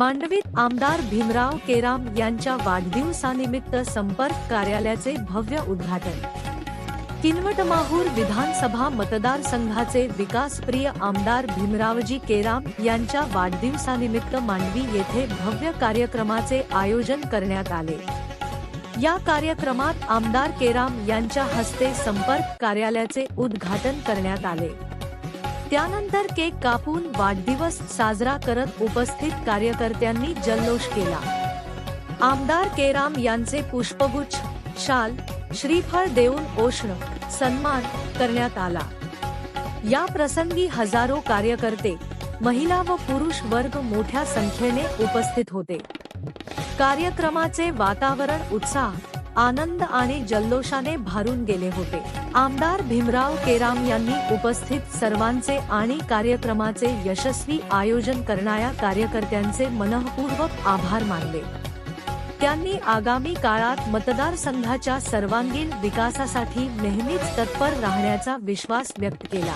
मांडवीत आमदार भीमराव केराम यांच्या वाढदिवसानिमित्त संपर्क कार्यालयाचे भव्य उद्घाटन। किनवट-माहूर विधानसभा मतदारसंघाचे विकासप्रिय आमदार भीमरावजी केराम यांच्या वाढदिवसानिमित्त मांडवी येथे भव्य कार्यक्रमाचे आयोजन करण्यात आले। या कार्यक्रमात आमदार केराम यांच्या हस्ते संपर्क कार्यालयाचे उद्घाटन करण्यात आले। त्यानंतर केक कापून वाढदिवस साजरा करत उपस्थित कार्यकर्त्यांनी जल्लोष केला। आमदार केराम यांचे पुष्पगुच्छ, शाल, श्रीफळ देऊन औष्ण सन्मान करण्यात आला। या प्रसंगी हजारो कार्यकर्ते, महिला व पुरुष वर्ग मोठ्या संख्येने उपस्थित होते। कार्यक्रमाचे वातावरण उत्साह, आनंद आणि जल्लोषाने भरून गेले होते। आमदार भीमराव केराम यांनी उपस्थित सर्वांचे आणि कार्यक्रमाचे यशस्वी आयोजन करणाऱ्या कार्यकर्त्यांचे मनःपूर्वक आभार मानले। त्यांनी आगामी काळात मतदारसंघाच्या सर्वांगीण विकासासाठी नेहमीच तत्पर राहण्याचा विश्वास व्यक्त केला।